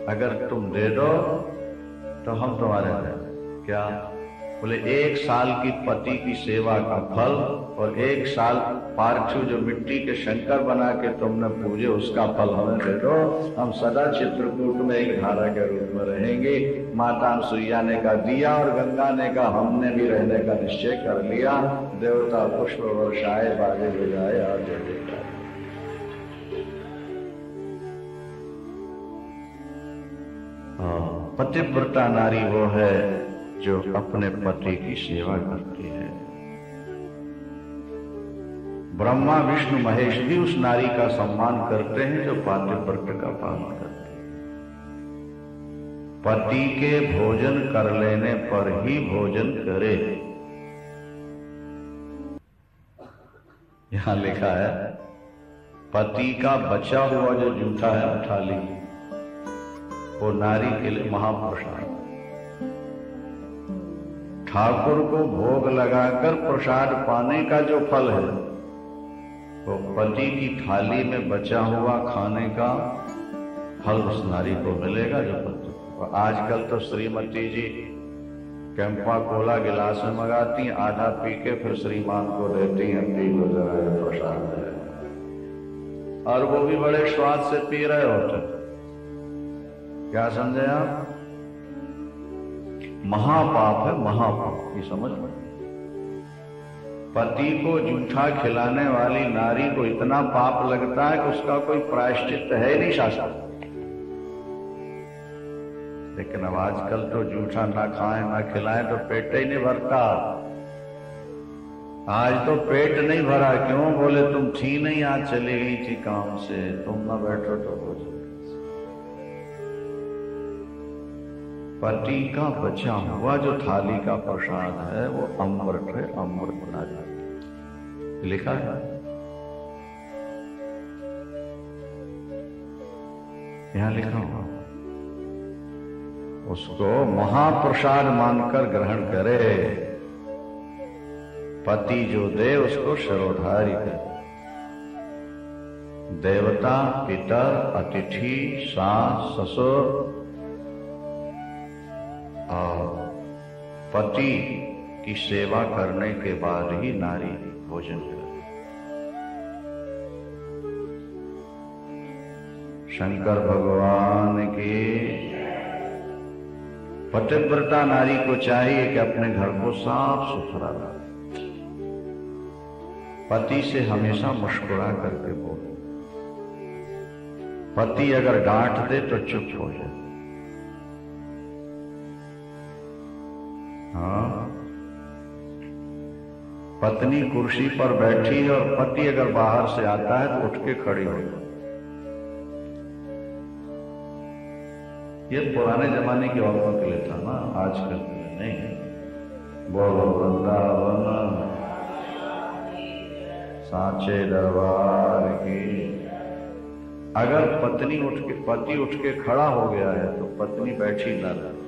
अगर तुम दे दो तो हम तुम्हारे हैं। क्या? बोले 1 साल की पति की सेवा का फल और 1 साल पार्थिव जो मिट्टी के शंकर बना के तुमने पूजे उसका फल हमें दे दो। हम सदा चित्रकूट में एक धारा के रूप में रहेंगे। माता अनसुईया ने कहा दिया और गंगा ने कहा हमने भी रहने का निश्चय कर लिया। देवता पुष्प वर्षाए, बाजे बजाए और जय जयकार। पतिव्रता नारी वो है जो अपने पति की सेवा करती है। ब्रह्मा विष्णु महेश भी उस नारी का सम्मान करते हैं जो पातिव्रत का पालन करती है। पति के भोजन कर लेने पर ही भोजन करे, यहां लिखा है। पति का बचा हुआ जो जूठा है थाली, वो नारी के लिए महाप्रसाद। ठाकुर को भोग लगाकर प्रसाद पाने का जो फल है वो पति की थाली में बचा हुआ खाने का फल उस नारी को मिलेगा जो पति। और आजकल तो श्रीमती जी कैंपा कोला गिलास में मंगाती हैं, आधा पी के फिर श्रीमान को देती हैं, पी लो जरा प्रसाद है, और वो भी बड़े स्वाद से पी रहे होते। क्या समझे आप? महापाप है, महापाप, ये समझ में। पति को जूठा खिलाने वाली नारी को इतना पाप लगता है कि उसका कोई प्रायश्चित है नहीं शास्त्र। लेकिन अब आजकल तो जूठा ना खाएं ना खिलाएं तो पेट ही नहीं भरता। आज तो पेट नहीं भरा, क्यों? बोले तुम थी नहीं, आज चली गई थी काम से, तुम ना बैठो तो हो जाए। पति का बचा हुआ जो थाली का प्रसाद है वो अमृत है, अमृत बना जाए, लिखा है। यहां लिखा हुआ, उसको महाप्रसाद मानकर ग्रहण करे। पति जो दे उसको शिरोधार्य करे। देवता, पितर, अतिथि, सास, ससुर और पति की सेवा करने के बाद ही नारी भोजन करे। शंकर भगवान की पतिव्रता नारी को चाहिए कि अपने घर को साफ सुथरा रखे। पति से हमेशा मुस्कुरा करके बोले। पति अगर डांट दे तो चुप हो जाए। हाँ, पत्नी कुर्सी पर बैठी है और पति अगर बाहर से आता है तो उठ के खड़ी हो जाए। ये पुराने जमाने की औरतों के लिए था ना, आजकल के लिए नहीं। बोलो वृंदावन सांचे दरबार की। अगर पति उठ के खड़ा हो गया है तो पत्नी बैठी न रहे।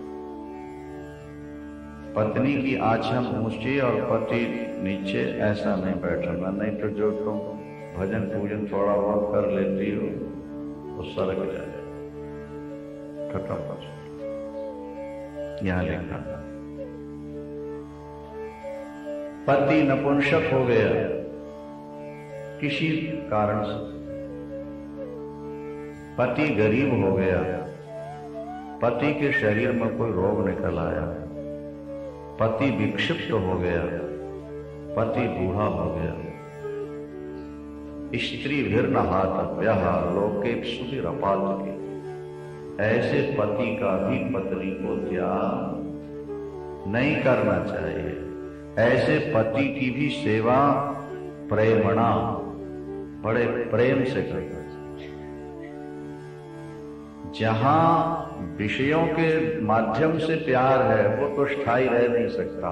पत्नी की आंचल ऊंची और पति नीचे, ऐसा नहीं बैठना। नहीं तो जो तुम भजन पूजन थोड़ा बहुत कर लेती हो वो सरक जाए, खत्म हो जाए। यहां लिखा, पति नपुंसक हो गया किसी कारण से, पति गरीब हो गया, पति के शरीर में कोई रोग निकल आया, पति विक्षिप्त हो गया, पति बूढ़ा हो गया। स्त्री भिर्नहात व्यह लोके सुधिरपात की। ऐसे पति का भी पत्नी को त्याग नहीं करना चाहिए। ऐसे पति की भी सेवा प्रेमणा, बड़े प्रेम से करना चाहिए। जहां विषयों के माध्यम से प्यार है वो तो स्थायी रह नहीं सकता,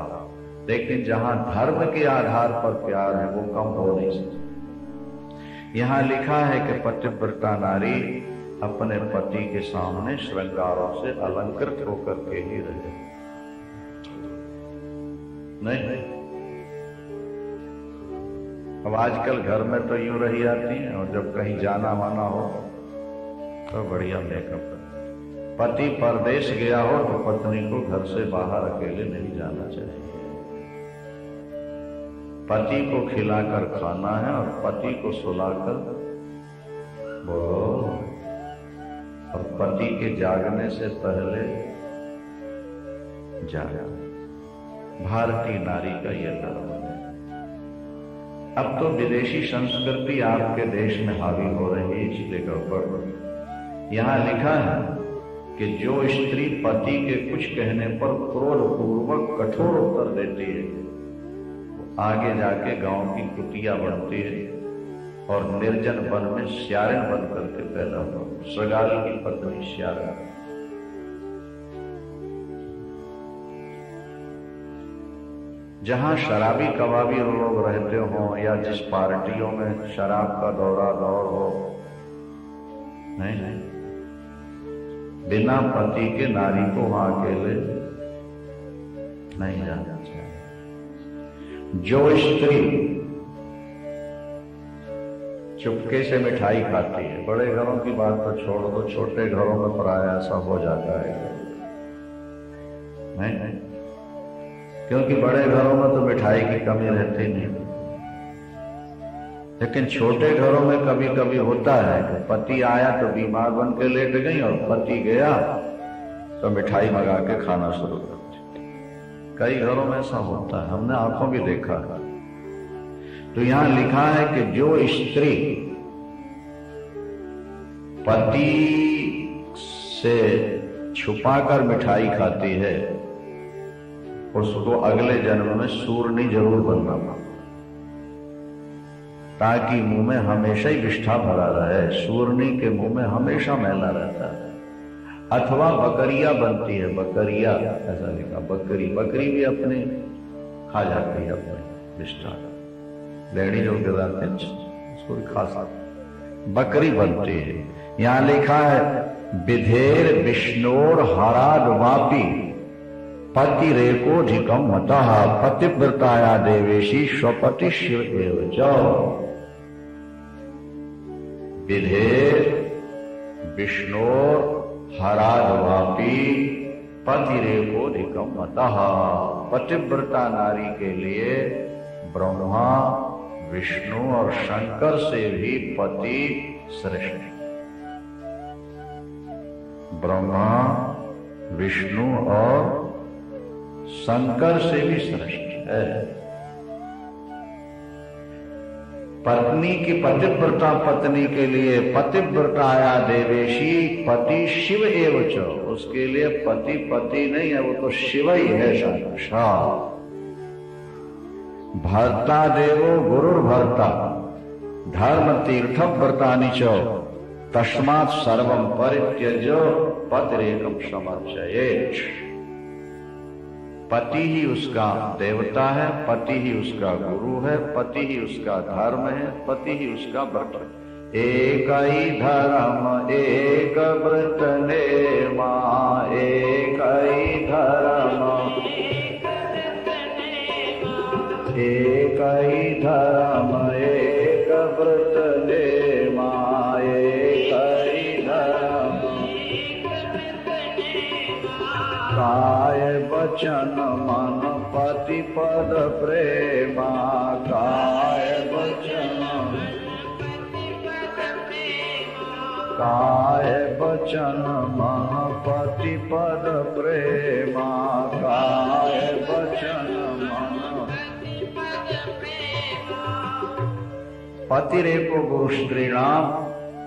लेकिन जहां धर्म के आधार पर प्यार है वो कम हो नहीं सकता। यहां लिखा है कि पतिव्रता नारी अपने पति के सामने श्रृंगारों से अलंकृत होकर के ही रहे। नहीं, अब आजकल घर में तो यूं रही आती हैं और जब कहीं जाना माना हो तो बढ़िया मेकअप कर। पति परदेश गया हो तो पत्नी को घर से बाहर अकेले नहीं जाना चाहिए। पति को खिलाकर खाना है और पति को सुलाकर बोलो, और पति के जागने से पहले जागा। भारतीय नारी का यह धर्म है। अब तो विदेशी संस्कृति आपके देश में हावी हो रही है, इसलिए गड़बड़। यहां लिखा है कि जो स्त्री पति के कुछ कहने पर क्रोधपूर्वक कठोर उत्तर देती है, आगे जाके गांव की कुतिया बनती है और निर्जन वन में श्यारण बन करके पैदा हो। सगाल की पत्नी श्यारण। जहां शराबी कबाबी लोग रहते हो या जिस पार्टियों में शराब का दौर हो, नहीं, बिना पति के नारी को वहां अकेले नहीं जाना चाहिए। जो स्त्री चुपके से मिठाई खाती है, बड़े घरों की बात तो छोड़ दो, छोटे घरों में प्राय ऐसा हो जाता है, नहीं, क्योंकि बड़े घरों में तो मिठाई की कमी रहती नहीं, लेकिन छोटे घरों में कभी कभी होता है कि पति आया तो बीमार बन के लेट गई और पति गया तो मिठाई मंगा के खाना शुरू कर दी। कई घरों में ऐसा होता है, हमने आंखों भी देखा है। तो यहां लिखा है कि जो स्त्री पति से छुपाकर मिठाई खाती है उसको अगले जन्म में सूरनी जरूर बनना पड़ता, ताकि मुंह में हमेशा ही विष्ठा भरा रहे। सूरनी के मुंह में हमेशा मैला रहता है। अथवा बकरिया बनती है, बकरिया ऐसा लिखा, बकरी, बकरी भी अपने खा जाती है अपने विष्ठा, लेडी जो गिराते हैं उसको भी खा सकते, बकरी बनती है। यहां लिखा है विधेर विष्णोर हराडवापी पति रेको धिकम मतः पतिव्रताया देवेशी स्वपति शिव एव च। विधेर विष्णोर हराडवापी पति रेको धिकम मतः, पतिव्रता नारी के लिए ब्रह्मा विष्णु और शंकर से भी पति श्रेष्ठ। ब्रह्मा विष्णु और शंकर से भी श्रेष्ठ है। पत्नी की पतिव्रता पत्नी के लिए पतिव्रताया देवेशी पति शिव एव च, उसके लिए पति पति नहीं है, वो तो शिव ही है साक्षात। भर्ता देवो गुरुर्भर्ता धर्म तीर्थ व्रतानि च तस्मात् सर्वं परित्यज्य पतिरेकं समर्चयेत्। पति ही उसका देवता है, पति ही उसका गुरु है, पति ही उसका धर्म है, पति ही उसका व्रत है। एक ही धर्म एक व्रत नेमा, एक ही धर्म एक ही धर्म एक व्रत नेमा, एक ही धर्म काय वचन मन पति पद प्रेमा, काय वचन मन पति पद प्रेमा, काय वचन मन पति रेको गुरु श्रीराम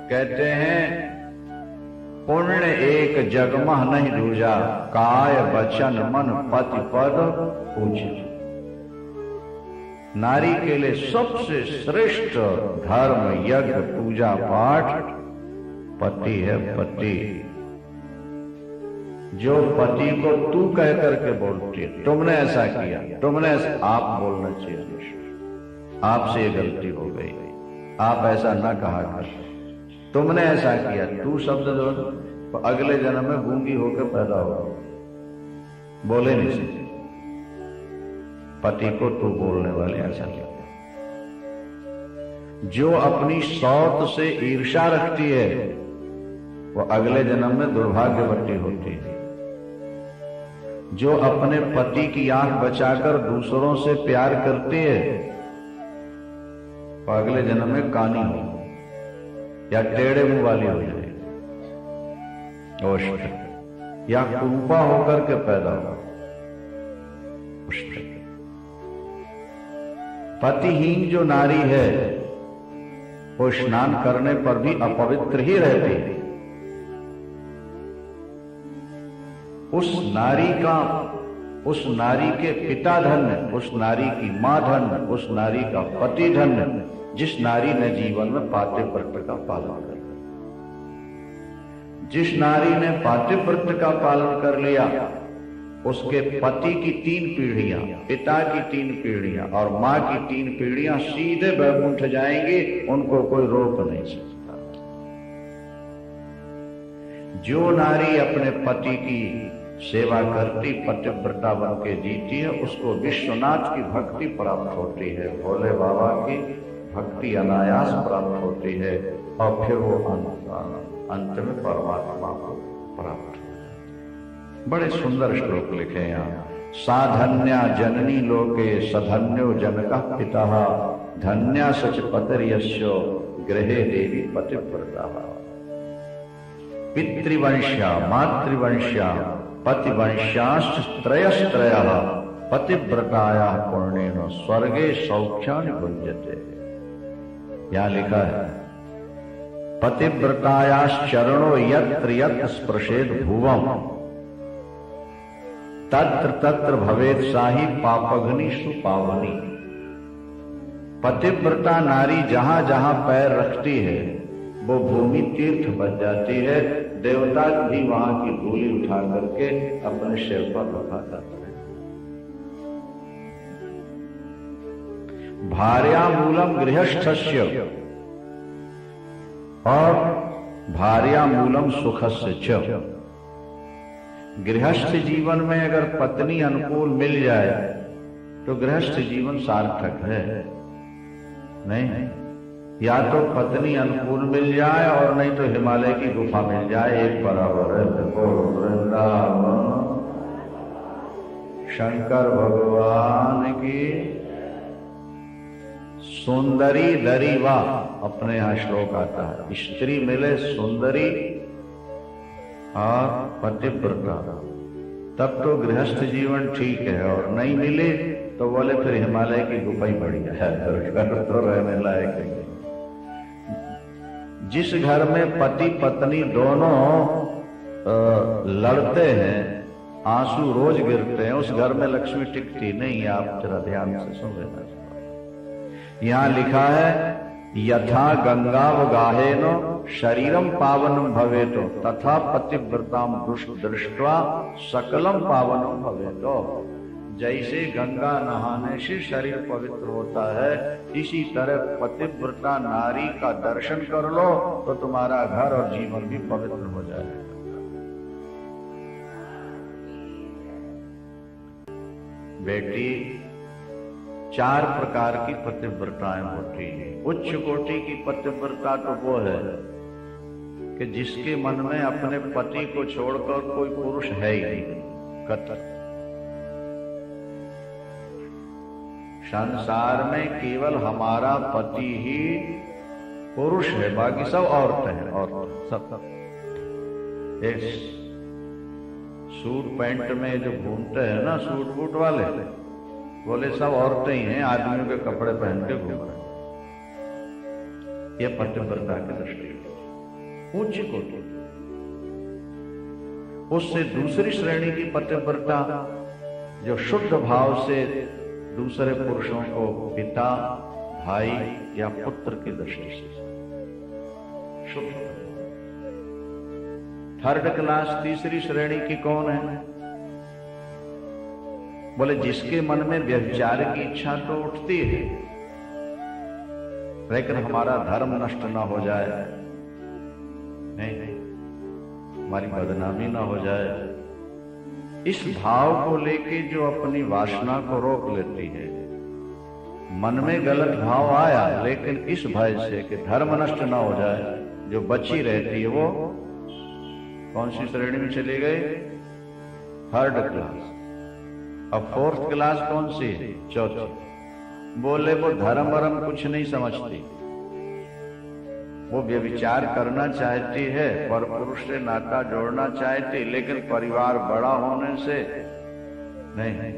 कहते हैं पुण्य एक जगमह नहीं दूजा, काय वचन मन पति पद पूजा। नारी के लिए सबसे श्रेष्ठ धर्म यज्ञ पूजा पाठ पति है। पति जो पति को तू कह करके बोलती है, तुमने ऐसा किया, तुमने ऐसा, आप बोलना चाहिए, आपसे ये गलती हो गई, आप ऐसा ना कहा कर, तुमने ऐसा किया, तू शब्द जो तो अगले जन्म में गूंगी होकर पैदा हो, बोले नहीं सकते। पति को तू बोलने वाले ऐसा किया। जो अपनी सौत से ईर्ष्या रखती है वो अगले जन्म में दुर्भाग्यवती होती है। जो अपने पति की आंख बचाकर दूसरों से प्यार करती है वो अगले जन्म में कानी हो या टेढ़े मुंह वाली हो जाए, या कुरूपा होकर के पैदा हो। पतिहीन जो नारी है वो स्नान करने पर भी अपवित्र ही रहती है। उस नारी के पिता धन्य, उस नारी की मां धन्य, उस नारी का पति धन्य जिस नारी ने जीवन में पातिव्रत्य का पालन कर लिया। जिस नारी ने पातिव्रत्य का पालन कर लिया उसके पति की 3 पीढ़ियां, पिता की 3 पीढ़ियां और मां की 3 पीढ़ियां सीधे वैकुंठ जाएंगी, उनको कोई रोक नहीं सकता। जो नारी अपने पति की सेवा करती, पतिव्रता बन के जीती है, उसको विश्वनाथ की भक्ति प्राप्त होती है, भोले बाबा की भक्ति अनायास प्राप्त होती है और फिर वो अंत में परमात्मा को प्राप्त होता है। बड़े सुंदर श्लोक लिखे यहाँ। साधन्या जननी लोके सधन्यो जनका पिता धन्या सच पतिर्यस्यो गृहे देवी पतिव्रता। पितृवंश्या मातृवंश्या पतिवंश्याश्च त्रयस्त्रयः पतिव्रतायाः पुण्येन स्वर्गे सौख्यानि भुञ्जते। यहाँ लिखा है पतिव्रतायाश्चरणो यत्र यत्र स्पृशेद भुवम् तत्र तत्र भवेत साही पापग्नि सुपावनी। पतिव्रता नारी जहां जहां पैर रखती है वो भूमि तीर्थ बन जाती है। देवता भी वहां की धूली उठा करके अपने सिर पर रखा जाता है। भार्यामूलम गृहस्थस्य और भार्यामूलम सुखस्य च। गृहस्थ जीवन में अगर पत्नी अनुकूल मिल जाए तो गृहस्थ जीवन सार्थक है। नहीं, या तो पत्नी अनुकूल मिल जाए और नहीं तो हिमालय की गुफा मिल जाए, एक बराबर है। देखो वृंदावन शंकर भगवान की सुंदरी दरीवा, अपने यहां श्लोक आता है, स्त्री मिले सुंदरी और पतिव्रता तब तो गृहस्थ जीवन ठीक है, और नहीं मिले तो बोले फिर हिमालय की गुफा ही बढ़िया है, तो रहने लायक है। जिस घर में पति पत्नी दोनों लड़ते हैं, आंसू रोज गिरते हैं, उस घर में लक्ष्मी टिकती नहीं है। आप जरा ध्यान से सुन लेना। यहां लिखा है यथा गंगावगाहेनो शरीरम पावनम भवेतो तथा पतिव्रताम दृष्ट्वा सकलम पावनम भवेतो। जैसे गंगा नहाने से शरीर पवित्र होता है, इसी तरह पतिव्रता नारी का दर्शन कर लो तो तुम्हारा घर और जीवन भी पवित्र हो जाएगा। बेटी, 4 प्रकार की पतिव्रताएं होती हैं। उच्च कोटि की पतिव्रता तो वो है कि जिसके मन में अपने पति को छोड़कर कोई पुरुष है ही नहीं। कतई संसार में केवल हमारा पति ही पुरुष है, बाकी सब औरतें हैं। और सब इस सूट पैंट में जो घूमते हैं ना, सूट बूट वाले, बोले सब औरतें ही हैं, आदमियों के कपड़े पहन के घूम रहे हैं। ये पतिव्रता की दृष्टि ऊंची कोटि। उससे दूसरी श्रेणी की पतिव्रता जो शुद्ध भाव से दूसरे पुरुषों को पिता, भाई या पुत्र की दृष्टि से शुद्ध। थर्ड क्लास, तीसरी श्रेणी की कौन है? बोले जिसके मन में व्यभिचार की इच्छा तो उठती है, लेकिन हमारा धर्म नष्ट ना हो जाए, नहीं हमारी बदनामी ना हो जाए, इस भाव को लेके जो अपनी वासना को रोक लेती है। मन में गलत भाव आया, लेकिन इस भय से कि धर्म नष्ट ना हो जाए जो बची रहती है, वो कौन सी श्रेणी में चली गई? Third class. अब फोर्थ क्लास कौन सी है? चौथी। बोले वो धर्म वरम कुछ नहीं समझती, वो व्यभिचार करना चाहती है, पर पुरुष से नाता जोड़ना चाहती, लेकिन परिवार बड़ा होने से नहीं,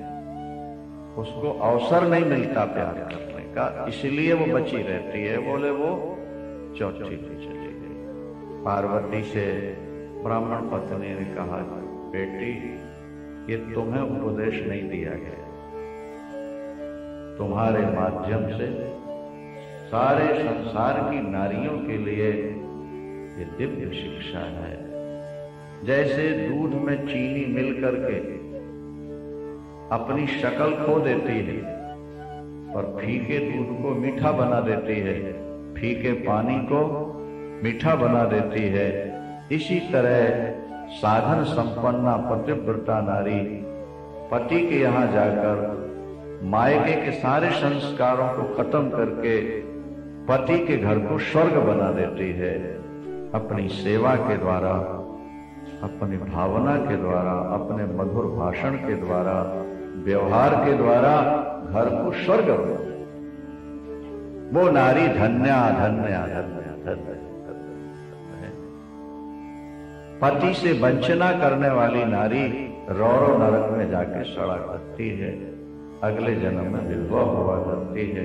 उसको अवसर नहीं मिलता प्यार करने का, इसलिए वो बची रहती है। बोले वो चौथी पे चली गई। पार्वती से ब्राह्मण पत्नी ने कहा, बेटी ये तुम्हें उपदेश नहीं दिया गया, तुम्हारे माध्यम से सारे संसार की नारियों के लिए ये दिव्य शिक्षा है। जैसे दूध में चीनी मिलकर के अपनी शक्ल खो देती है और फीके दूध को मीठा बना देती है, फीके पानी को मीठा बना देती है, इसी तरह साधन संपन्ना पतिव्रता नारी पति के यहां जाकर मायके के सारे संस्कारों को खत्म करके पति के घर को स्वर्ग बना देती है। अपनी सेवा के द्वारा, अपनी भावना के द्वारा, अपने मधुर भाषण के द्वारा, व्यवहार के द्वारा घर को स्वर्ग बना। वो नारी धन्या धन्या धन्या धन्या। पति से वंचना करने वाली नारी रौरव नरक में जाके सड़ा करती है, अगले जन्म में विधवा हुआ करती है।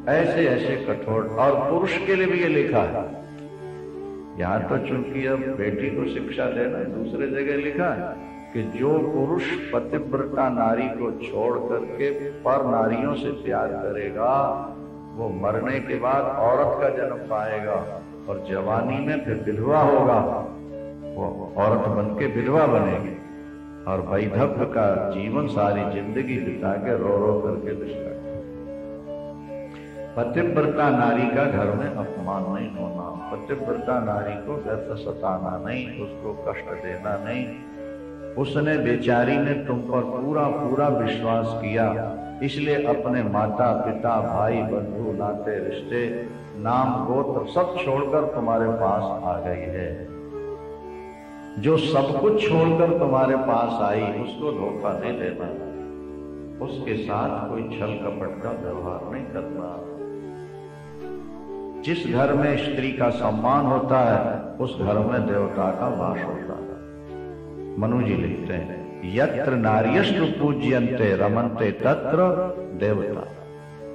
ऐसे ऐसे कठोर, और पुरुष के लिए भी ये लिखा है। यहां तो चूंकि अब बेटी को शिक्षा देना, दूसरे जगह लिखा है कि जो पुरुष पतिव्रता नारी को छोड़ करके पर नारियों से प्यार करेगा वो मरने के बाद औरत का जन्म पाएगा और जवानी में फिर विधवा होगा, वो औरत बन के विधवा बनेगी और वैधव्य का जीवन सारी जिंदगी बिता के रो रो करके दुष्कर। पतिव्रता नारी का घर में अपमान नहीं होना, पतिव्रता नारी को व्यर्थ सताना नहीं, उसको कष्ट देना नहीं। उसने बेचारी ने तुम पर पूरा पूरा विश्वास किया, इसलिए अपने माता पिता भाई बंधु नाते रिश्ते नाम गोत्र सब छोड़कर तुम्हारे पास आ गई है। जो सब कुछ छोड़कर तुम्हारे पास आई उसको धोखा नहीं देना, उसके साथ कोई छल कपट का व्यवहार नहीं करना। जिस घर में स्त्री का सम्मान होता है उस घर में देवता का वास होता है। मनु जी लिखते हैं यत्र नार्यस्तु पूज्यन्ते रमन्ते तत्र देवता।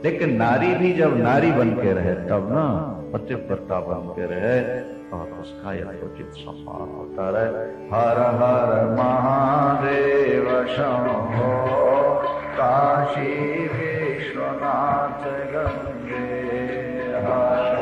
लेकिन नारी भी जब नारी बन के रहे तब ना पतिव्रता बन के रहे और उसका यथोचित सम्मान होता रहे। हर हर महादेव शंभो काशी विश्वनाथ गंगे हर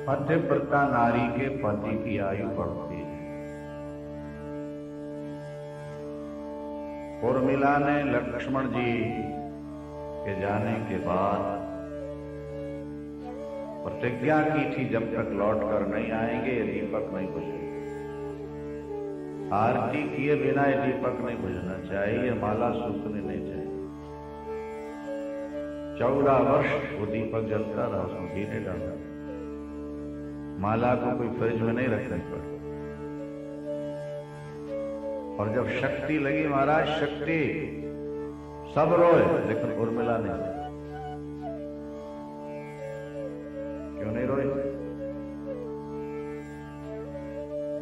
पतिव्रता नारी के पति की आयु बढ़ती है। उर्मिला ने लक्ष्मण जी के जाने के बाद प्रतिज्ञा की थी जब तक लौट कर नहीं आएंगे ये दीपक नहीं बुझेगा। आरती किए बिना ये दीपक नहीं बुझना चाहिए, माला सूखनी नहीं चाहिए। 14 वर्ष वो दीपक जलता रहा, उसमें घी नहीं डाला। माला को कोई फ्रिज में नहीं रखनी पड़ती। और जब शक्ति लगी महाराज, शक्ति सब रोए लेकिन उर्मिला नहीं। क्यों नहीं रोई?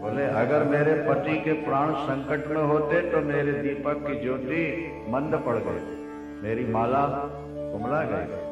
बोले अगर मेरे पति के प्राण संकट में होते तो मेरे दीपक की ज्योति मंद पड़ गई, मेरी माला कुमला गई।